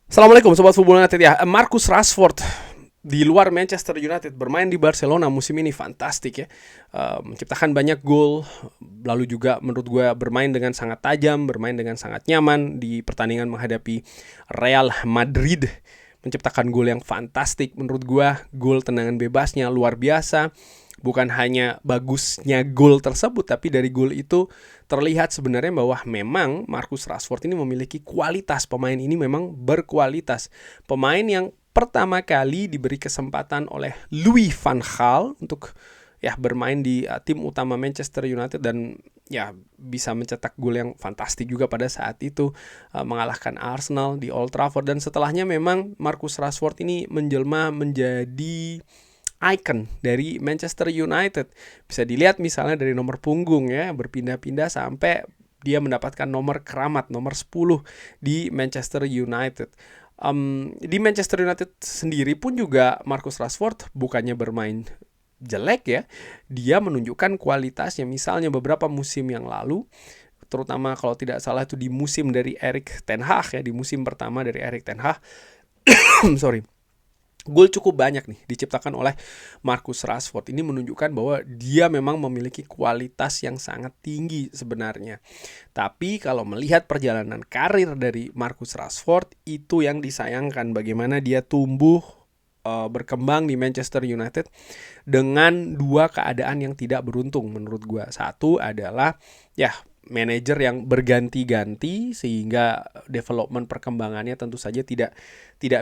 Assalamualaikum Sobat Football United ya. Marcus Rashford di luar Manchester United bermain di Barcelona musim ini fantastik ya. Menciptakan banyak gol, lalu juga menurut gue bermain dengan sangat tajam, bermain dengan sangat nyaman di pertandingan menghadapi Real Madrid. Menciptakan gol yang fantastik menurut gue, gol tendangan bebasnya luar biasa. Bukan hanya bagusnya gol tersebut, tapi dari gol itu terlihat sebenarnya bahwa memang Marcus Rashford ini memiliki kualitas. Pemain ini memang berkualitas. Pemain yang pertama kali diberi kesempatan oleh Louis van Gaal untuk ya bermain di tim utama Manchester United dan ya bisa mencetak gol yang fantastik juga pada saat itu, mengalahkan Arsenal di Old Trafford. Dan setelahnya memang Marcus Rashford ini menjelma menjadi icon dari Manchester United. Bisa dilihat misalnya dari nomor punggung ya, berpindah-pindah sampai dia mendapatkan nomor keramat, nomor 10 di Manchester United. Di Manchester United sendiri pun juga Marcus Rashford bukannya bermain jelek ya, dia menunjukkan kualitasnya. Misalnya beberapa musim yang lalu, terutama kalau tidak salah itu di musim dari Erik ten Hag ya, di musim pertama dari Erik ten Hag. Sorry, gol cukup banyak nih diciptakan oleh Marcus Rashford. Ini menunjukkan bahwa dia memang memiliki kualitas yang sangat tinggi sebenarnya. Tapi kalau melihat perjalanan karir dari Marcus Rashford, itu yang disayangkan, bagaimana dia tumbuh berkembang di Manchester United dengan dua keadaan yang tidak beruntung menurut gue. Satu adalah ya manajer yang berganti-ganti sehingga development perkembangannya tentu saja tidak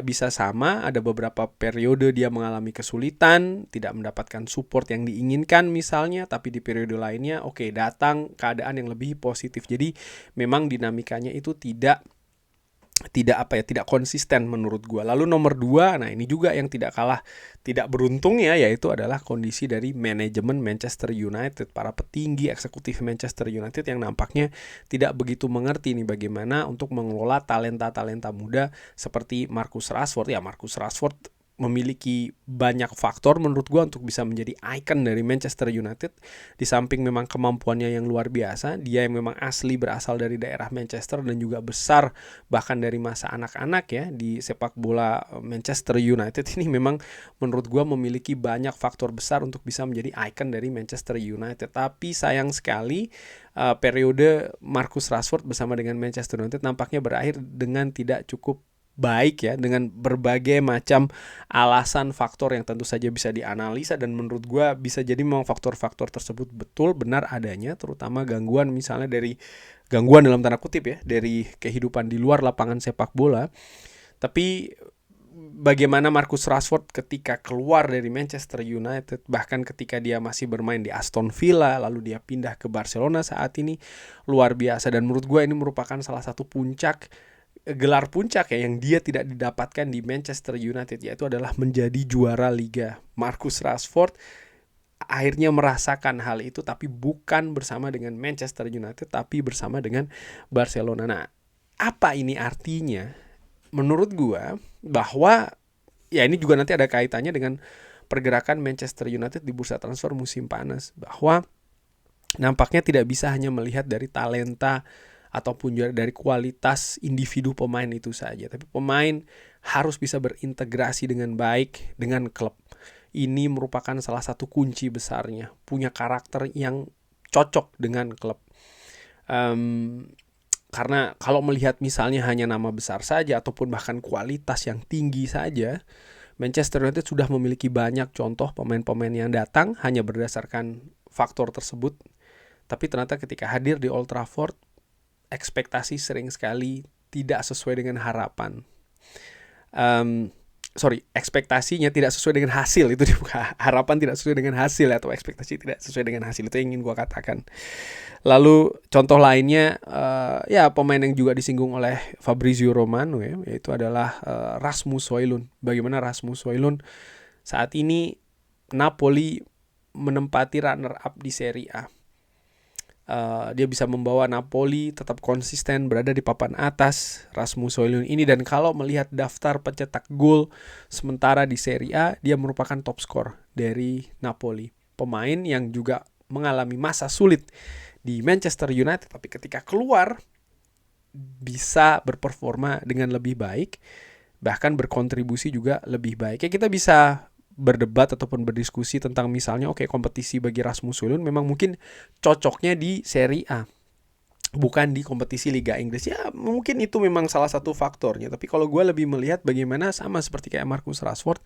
bisa sama. Ada beberapa periode dia mengalami kesulitan, tidak mendapatkan support yang diinginkan misalnya, tapi di periode lainnya datang keadaan yang lebih positif. Jadi memang dinamikanya itu tidak konsisten menurut gua. Lalu nomor 2, nah ini juga yang tidak beruntung ya, yaitu adalah kondisi dari manajemen Manchester United, para petinggi eksekutif Manchester United yang nampaknya tidak begitu mengerti nih bagaimana untuk mengelola talenta-talenta muda seperti Marcus Rashford. Ya, Marcus Rashford memiliki banyak faktor menurut gue untuk bisa menjadi icon dari Manchester United. Di samping memang kemampuannya yang luar biasa, dia yang memang asli berasal dari daerah Manchester dan juga besar bahkan dari masa anak-anak ya di sepak bola Manchester United. Ini memang menurut gue memiliki banyak faktor besar untuk bisa menjadi icon dari Manchester United. Tapi sayang sekali periode Marcus Rashford bersama dengan Manchester United nampaknya berakhir dengan tidak cukup baik ya, dengan berbagai macam alasan, faktor yang tentu saja bisa dianalisa. Dan menurut gue bisa jadi memang faktor-faktor tersebut betul benar adanya, terutama gangguan misalnya dari gangguan dalam tanda kutip ya dari kehidupan di luar lapangan sepak bola. Tapi bagaimana Marcus Rashford ketika keluar dari Manchester United, bahkan ketika dia masih bermain di Aston Villa, lalu dia pindah ke Barcelona saat ini, luar biasa. Dan menurut gue ini merupakan salah satu gelar puncak ya yang dia tidak didapatkan di Manchester United, yaitu adalah menjadi juara Liga. Marcus Rashford akhirnya merasakan hal itu, tapi bukan bersama dengan Manchester United, tapi bersama dengan Barcelona. Nah, apa ini artinya? Menurut gua bahwa ya ini juga nanti ada kaitannya dengan pergerakan Manchester United di bursa transfer musim panas, bahwa nampaknya tidak bisa hanya melihat dari talenta ataupun dari kualitas individu pemain itu saja, tapi pemain harus bisa berintegrasi dengan baik dengan klub. Ini merupakan salah satu kunci besarnya, punya karakter yang cocok dengan klub. Karena kalau melihat misalnya hanya nama besar saja ataupun bahkan kualitas yang tinggi saja, Manchester United sudah memiliki banyak contoh pemain-pemain yang datang hanya berdasarkan faktor tersebut, tapi ternyata ketika hadir di Old Trafford, ekspektasi sering sekali tidak sesuai dengan harapan. Ekspektasinya tidak sesuai dengan hasil, itu harapan tidak sesuai dengan hasil atau ekspektasi tidak sesuai dengan hasil, itu yang ingin gue katakan. Lalu contoh lainnya ya pemain yang juga disinggung oleh Fabrizio Romano ya, yaitu adalah Rasmus Højlund. Bagaimana Rasmus Højlund saat ini Napoli menempati runner up di Serie A. Dia bisa membawa Napoli tetap konsisten berada di papan atas, Rasmus Højlund ini. Dan kalau melihat daftar pencetak gol sementara di Serie A, dia merupakan top skor dari Napoli. Pemain yang juga mengalami masa sulit di Manchester United, tapi ketika keluar bisa berperforma dengan lebih baik. bahkan berkontribusi juga lebih baik. Kita bisa berdebat ataupun berdiskusi tentang misalnya kompetisi bagi Rasmus Højlund memang mungkin cocoknya di Serie A, bukan di kompetisi Liga Inggris. Ya mungkin itu memang salah satu faktornya. Tapi kalau gue lebih melihat bagaimana sama seperti kayak Marcus Rashford,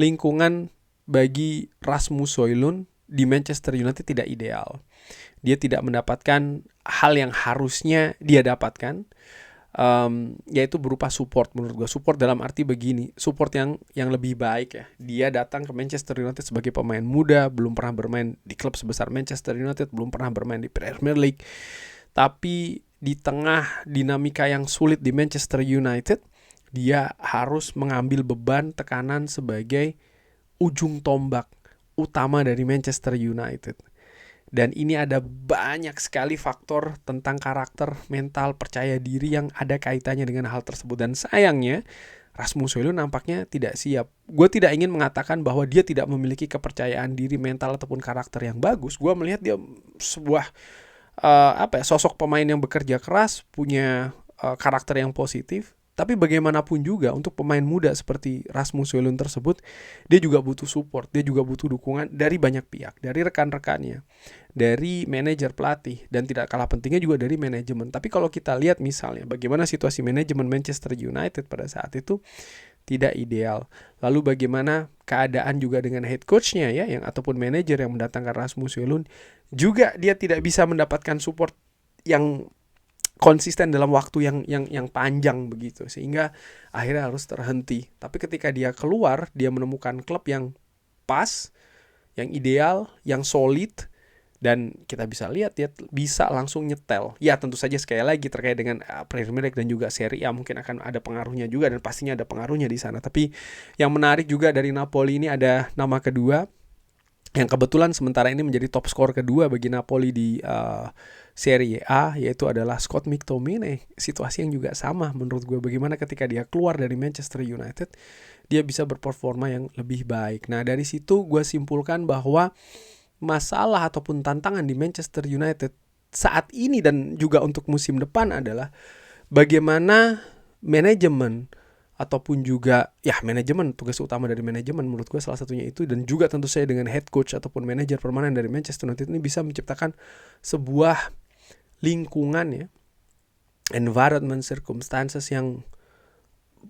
lingkungan bagi Rasmus Højlund di Manchester United tidak ideal. Dia tidak mendapatkan hal yang harusnya dia dapatkan, yaitu berupa support. Menurut gue support dalam arti begini, support yang lebih baik ya. Dia datang ke Manchester United sebagai pemain muda, belum pernah bermain di klub sebesar Manchester United, belum pernah bermain di Premier League. Tapi di tengah dinamika yang sulit di Manchester United, dia harus mengambil beban tekanan sebagai ujung tombak utama dari Manchester United. Dan ini ada banyak sekali faktor tentang karakter, mental, percaya diri yang ada kaitannya dengan hal tersebut. Dan sayangnya Rasmus Højlund nampaknya tidak siap. Gue tidak ingin mengatakan bahwa dia tidak memiliki kepercayaan diri, mental ataupun karakter yang bagus. Gue melihat dia sebuah sosok pemain yang bekerja keras, punya karakter yang positif. Tapi bagaimanapun juga untuk pemain muda seperti Rasmus Højlund tersebut, dia juga butuh support, dia juga butuh dukungan dari banyak pihak, dari rekan-rekannya, dari manajer pelatih, dan tidak kalah pentingnya juga dari manajemen. Tapi kalau kita lihat misalnya bagaimana situasi manajemen Manchester United pada saat itu tidak ideal. Lalu bagaimana keadaan juga dengan head coach-nya ya, yang ataupun manajer yang mendatangkan Rasmus Højlund, juga dia tidak bisa mendapatkan support yang konsisten dalam waktu yang panjang begitu, sehingga akhirnya harus terhenti. Tapi ketika dia keluar, dia menemukan klub yang pas, yang ideal, yang solid, dan kita bisa lihat dia bisa langsung nyetel. Ya tentu saja sekali lagi terkait dengan Premier League dan juga Serie A mungkin akan ada pengaruhnya juga, dan pastinya ada pengaruhnya di sana. Tapi yang menarik juga dari Napoli ini ada nama kedua yang kebetulan sementara ini menjadi top skor kedua bagi Napoli di Serie A, yaitu adalah Scott McTominay. Situasi yang juga sama menurut gue, bagaimana ketika dia keluar dari Manchester United dia bisa berperforma yang lebih baik. Nah dari situ gue simpulkan bahwa masalah ataupun tantangan di Manchester United saat ini dan juga untuk musim depan adalah bagaimana manajemen ataupun juga manajemen, tugas utama dari manajemen menurut gue salah satunya itu, dan juga tentu saja dengan head coach ataupun manajer permanen dari Manchester United ini bisa menciptakan sebuah lingkungan ya, environment, circumstances yang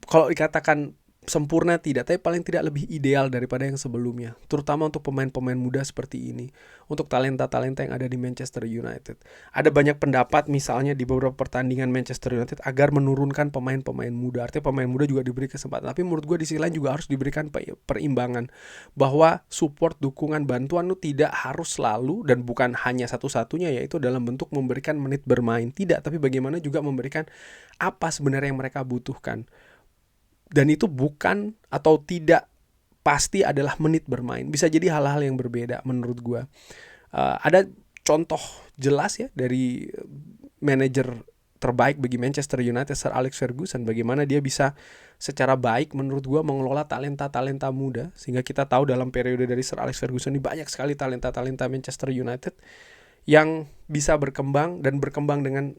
kalau dikatakan sempurna tidak, tapi paling tidak lebih ideal daripada yang sebelumnya, terutama untuk pemain-pemain muda seperti ini, untuk talenta-talenta yang ada di Manchester United. Ada banyak pendapat misalnya di beberapa pertandingan Manchester United agar menurunkan pemain-pemain muda, artinya pemain muda juga diberi kesempatan. Tapi menurut gue di sisi lain juga harus diberikan perimbangan, bahwa support, dukungan, bantuan itu tidak harus selalu dan bukan hanya satu-satunya yaitu dalam bentuk memberikan menit bermain, tidak, tapi bagaimana juga memberikan apa sebenarnya yang mereka butuhkan. Dan itu bukan atau tidak pasti adalah menit bermain. Bisa jadi hal-hal yang berbeda menurut gue. Ada contoh jelas ya dari manajer terbaik bagi Manchester United, Sir Alex Ferguson. Bagaimana dia bisa secara baik menurut gue mengelola talenta-talenta muda. Sehingga kita tahu dalam periode dari Sir Alex Ferguson ini banyak sekali talenta-talenta Manchester United yang bisa berkembang dan berkembang dengan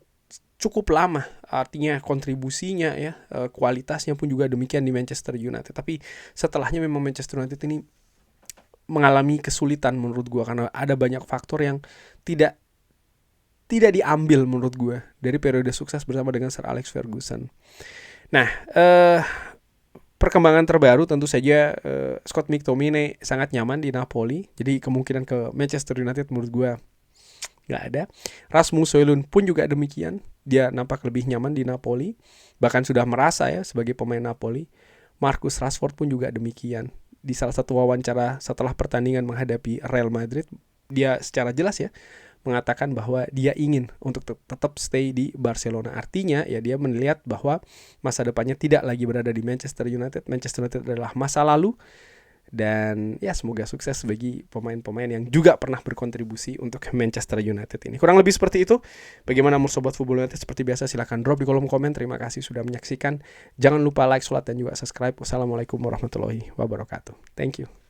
cukup lama, artinya kontribusinya ya, kualitasnya pun juga demikian di Manchester United. Tapi setelahnya memang Manchester United ini mengalami kesulitan menurut gue, karena ada banyak faktor yang tidak diambil menurut gue dari periode sukses bersama dengan Sir Alex Ferguson. Nah, perkembangan terbaru tentu saja Scott McTominay sangat nyaman di Napoli, jadi kemungkinan ke Manchester United menurut gue nggak ada. Rasmus Højlund pun juga demikian, dia nampak lebih nyaman di Napoli, bahkan sudah merasa ya sebagai pemain Napoli. Marcus Rashford pun juga demikian. Di salah satu wawancara setelah pertandingan menghadapi Real Madrid, dia secara jelas ya mengatakan bahwa dia ingin untuk tetap stay di Barcelona. Artinya ya dia melihat bahwa masa depannya tidak lagi berada di Manchester United. Manchester United adalah masa lalu. Dan ya semoga sukses bagi pemain-pemain yang juga pernah berkontribusi untuk Manchester United ini. Kurang lebih seperti itu. Bagaimana menurut Sobat Football United? Seperti biasa silahkan drop di kolom komen. Terima kasih sudah menyaksikan. Jangan lupa like, sholat, dan juga subscribe. Wassalamualaikum warahmatullahi wabarakatuh. Thank you.